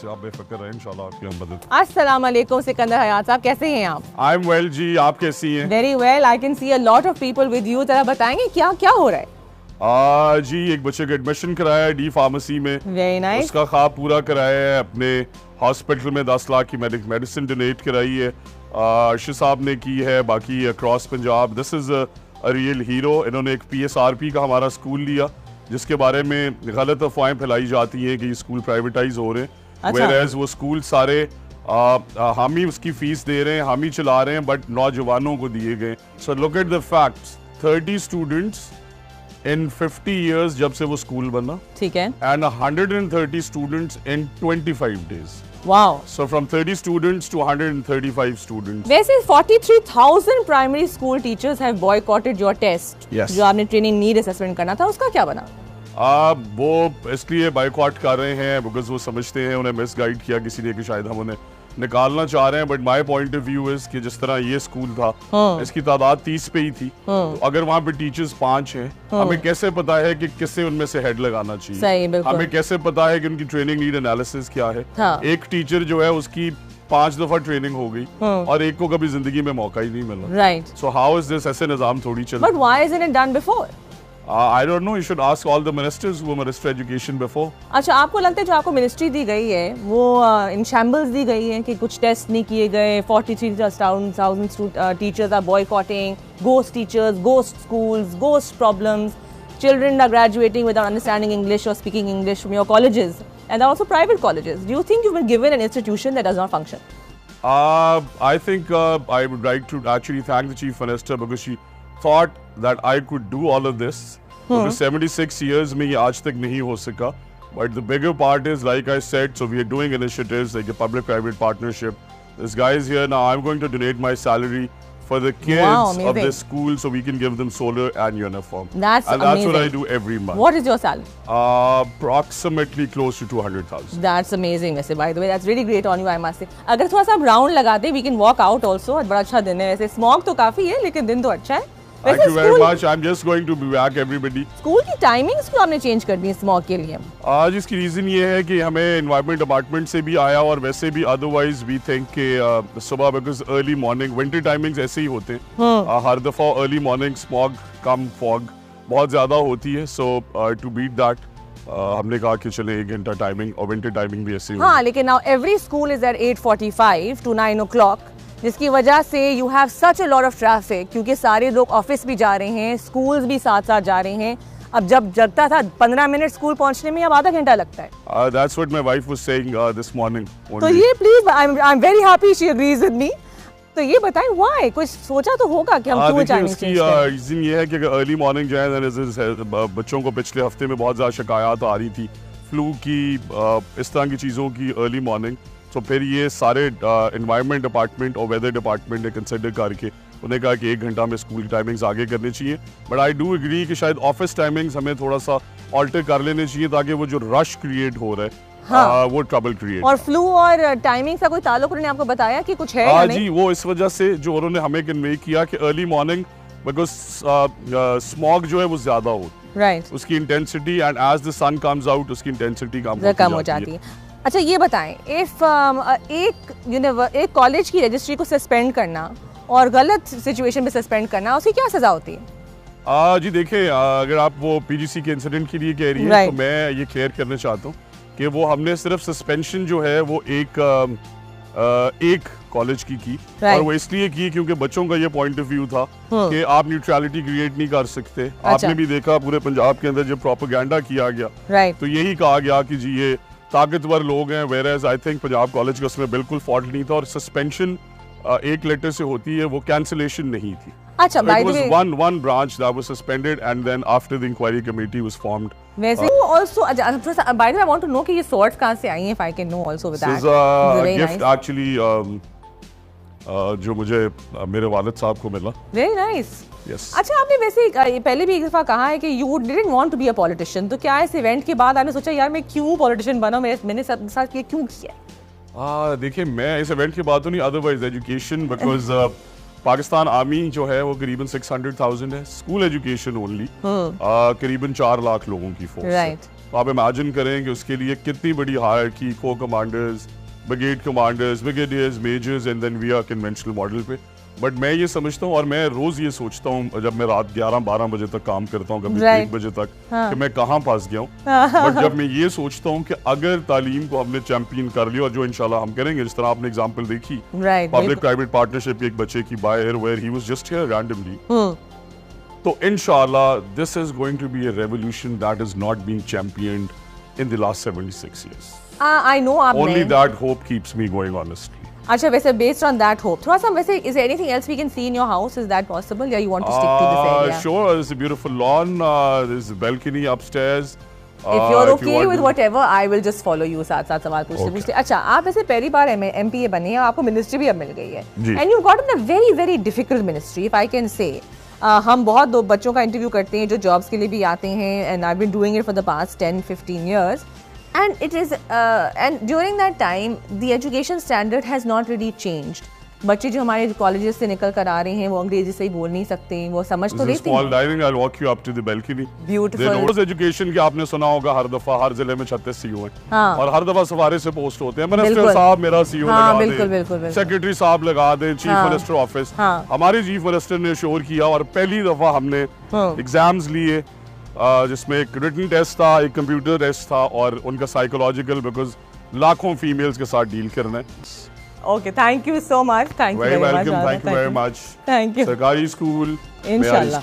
से आप बेफिक्र रहें, इंशाल्लाह आपकी हम मदद। अस्सलाम वालेकुम सिकंदर हयात साहब, कैसे हैं आप? आई एम वेल जी, आप कैसी हैं? Very well, I can see a lot of people with you. जरा बताएंगे क्या क्या हो रहा है? जी एक बच्चे का एडमिशन कराया है डी फार्मेसी में। Very nice. उसका ख्वाब पूरा कराया है, अपने हॉस्पिटल में 10 लाख की मेडिसिन डोनेट कराई है। अर्शद साहब ने की है, बाकी across Punjab. This is a real hero. इन्होंने एक PSRP का हमारा स्कूल लिया, जिसके बारे में गलत अफवाहें फैलाई जाती हैं कि ये स्कूल प्राइवेटाइज हो रहे हैं। वेयरएज वो स्कूल सारे हम ही उसकी फीस दे रहे हैं, हम ही चला रहे हैं, बट नौजवानों को दिए गए। So look at the facts, 30 students in 50 years जब से वो स्कूल बना, ठीक है, and 130 students in 25 days. Wow. So from 30 students to 135 students. वैसे 43,000 primary school teachers have boycotted your test. Yes. जो आपने ट्रेनिंग नीड असेसमेंट करना था, उसका क्या बना? वो इसलिए बाइकआउट कर रहे हैं बिकॉज वो समझते हैं उन्हें मिसगाइड किया किसी ने कि शायद हम उन्हें निकालना चाह रहे हैं। But my point of view is कि जिस तरह ये स्कूल था, इसकी तादाद 30 पे ही थी, तो अगर वहाँ पे टीचर्स 5 हैं, हमें कैसे पता है कि किससे उनमें से हेड लगाना चाहिए? सही, बिल्कुल। हमें कैसे पता है कि उनकी ट्रेनिंग नीड एनालिसिस क्या है? हाँ। एक टीचर जो है उसकी 5 दफा ट्रेनिंग हो गई और एक को कभी जिंदगी में मौका ही नहीं मिला। Right. So how is this? ऐसे निजाम थोड़ी चल। But why isn't it done before? I don't know. You should ask all the ministers who were Minister Education before. अच्छा, आपको लगता है जो आपको मिनिस्ट्री दी गई है वो इन शैम्बल्स दी गई है कि कुछ टेस्ट नहीं किए गए, 43,000 teachers are boycotting, ghost teachers, ghost schools, ghost problems, children are graduating without understanding English or speaking English from your colleges, and they're also private colleges. Do you think you've been given an institution that does not function? I think I would like to actually thank the Chief Minister because she thought that I could do all of this. Because 76 years में ये आज तक नहीं हो सका. But the bigger part is, like I said, so we are doing initiatives like a public-private partnership. This guy is here now. I'm going to donate my salary for the kids of the school so we can give them solar and uniform. That's and amazing. That's what I do every month. What is your salary? Approximately close to 200,000. That's amazing वैसे, by the way. That's really great on you, I must say. अगर थोड़ा सा आप round लगाते, we can walk out also. बड़ा अच्छा दिन है वैसे. Smog तो काफी है, लेकिन दिन तो अच्छा है. Thank you very much. I'm just going to be back, everybody. School की टाइमिंग्स क्यों आपने चेंज कर दी स्मॉग के लिए? आज इसकी रीजन ये है कि हमें एनवायरनमेंट डिपार्टमेंट से भी आया और वैसे भी अदरवाइज वी थिंक कि सुबह because early morning winter timings ऐसे ही होते हैं, हर दफा अर्ली मॉर्निंग स्मॉग कम फॉग बहुत ज्यादा होती है। सो टू बीट दैट हमने कहा कि चले 1 घंटा टाइमिंग, और विंटर टाइमिंग भी ऐसे ही। हाँ, लेकिन now every school is at 8:45 to 9 o'clock, जिसकी वजह से you have such a lot of traffic, क्योंकि सारे लोग ऑफिस भी जा रहे हैं, स्कूल्स भी साथ साथ जा रहे हैं। अब जब जगता था 15 मिनट स्कूल पहुंचने में, अब आधा घंटा लगता है। That's what my wife was saying this morning. तो ये please, I'm very happy she agrees with me. तो ये बताएं why? कुछ सोचा तो होगा कि हम क्यों टाइमिंग चेंज करें? रीजन ये है कि अगर अर्ली मॉर्निंग जाए, बच्चों को पिछले हफ्ते में बहुत ज्यादा शिकायत आ रही थी फ्लू की, इस तरह की चीजों की अर्ली मॉर्निंग। तो फिर ये सारे एनवायरनमेंट डिपार्टमेंट और वेदर डिपार्टमेंट ने कंसिडर करके उन्हें कहा कि 1 घंटा में स्कूल की टाइमिंग्स आगे करनी चाहिए। बट आई डू एग्री कि शायद ऑफिस टाइमिंग्स हमें थोड़ा सा ऑल्टर कर लेने चाहिए, ताकि वो जो रश क्रिएट हो रहा है वो ट्रबल क्रिएट। और फ्लू और टाइमिंग का कोई ताल्लुक उन्होंने आपको बताया कि कुछ है या नहीं? जी, वो इस वजह से जो उन्होंने हमें कन्वे किया कि अर्ली मॉर्निंग बिकॉज स्मॉग जो है वो ज्यादा हो, राइट, उसकी intensity, and as the sun comes out उसकी इंटेंसिटी कम हो जाती है। अच्छा, ये बताएं, इफ एक कॉलेज की रजिस्ट्री को सस्पेंड करना और गलत सिचुएशन में सस्पेंड करना, उसकी क्या सजा होती है? जी देखिए, अगर आप वो PGC के इंसिडेंट के लिए कह रही हैं, तो मैं ये क्लियर करना चाहता हूँ कि वो हमने सिर्फ सस्पेंशन जो है वो एक कॉलेज की और वो इसलिए की क्योंकि बच्चों का ये पॉइंट ऑफ व्यू था कि आप न्यूट्रलिटी क्रिएट नहीं कर सकते। अच्छा। आपने भी देखा पूरे पंजाब के अंदर जब प्रोपेगेंडा किया गया, तो यही कहा गया कि जी ये ताकतवर लोग हैं, whereas I think Punjab college का उसमें बिल्कुल फॉल्ट नहीं था, और सस्पेंशन एक लेटर से होती है, वो कैंसिलेशन नहीं थी। अच्छा, it was one branch that was suspended, and then after the inquiry committee was formed. वैसे also, by the way, I want to know कि ये swords कहाँ से आई हैं, if I can know also with that. This is a gift actually जो मुझे मेरे वालिद साहब को मिला। Very nice. Yes. अच्छा, आपने वैसे पहले भी एक दफा कहा है कि you didn't want to be a politician, तो क्या इस इवेंट के बाद आपने सोचा यार मैं क्यों पॉलिटिशियन बना, मैंने साथ ये क्यों किया? देखिए, मैं इस इवेंट की बात तो नहीं, otherwise education, because Pakistan army जो है वो करीबन 600,000 है, स्कूल एजुकेशन ओनली करीबन 4 लाख लोगों की फोर्स। राइट। तो आप इमेजिन करें कि उसके लिए कितनी बड़ी हायरार्की, को commanders, brigade commanders, brigadiers, majors and then we are conventional model पे। बट मैं ये समझता हूँ और मैं रोज ये सोचता हूँ जब मैं रात 11-12 बजे तक काम करता हूँ, कभी 1 बजे तक, कि मैं कहाँ फंस गया हूँ। बट जब मैं ये सोचता हूँ कि अगर तालीम को हमने चैंपियन कर लिया, और जो इंशाल्लाह हम करेंगे, जिस तरह आपने एग्जांपल देखी पब्लिक प्राइवेट पार्टनरशिप की एक बच्चे की by air where he was just here randomly, तो इंशाल्लाह this is going to be a revolution that is not being championed in the last 76 years. I know आपने Only that hope keeps me going, honestly. अच्छा, वैसे based on that hope, थोड़ा सा वैसे is there anything else we can see in your house? Is that possible? Yeah, you want to stick to this area? Sure, there's a beautiful lawn, there's a balcony upstairs. If you're okay with whatever, I will just follow you साथ साथ सवाल पूछते। अच्छा, आप ऐसे पहली बार MPA बने हैं, आपको मिनिस्ट्री भी अब मिल गई है, and you've gotten a very very difficult ministry, if I can say. हम बहुत दो बच्चों का इंटरव्यू करते हैं जो जॉब्स के लिए भी आते हैं, and I've been doing it for the past 10-15 years. And it is, and during that time, the education standard has not really changed. बच्चे जो हमारे कॉलेजेस से निकल कर आ रहे हैं वो अंग्रेजी से ही बोल नहीं सकते, वो समझ तो लेते हैं। Small dining, I'll walk you up to the balcony. Beautiful. Then those education के आपने सुना होगा हर दफा हर जिले में 36 CO हैं, और हर दफा सवारे से पोस्ट होते हैं। मिनिस्टर साहब मेरा CO लगा दें, सेक्रेटरी साहब लगा दें, चीफ मिनिस्टर ऑफिस। हमारे चीफ मिनिस्टर ने शोर किया और पहली दफा हमने एग्जाम्स लिए जिसमें एक रिटन टेस्ट था, एक कंप्यूटर टेस्ट था और उनका साइकोलॉजिकल, बिकॉज लाखों फीमेल्स के साथ डील करना है। Okay, thank you so much. Thank you very much. Thank you very much. Thank you. सरकारी स्कूल, इंशाल्लाह।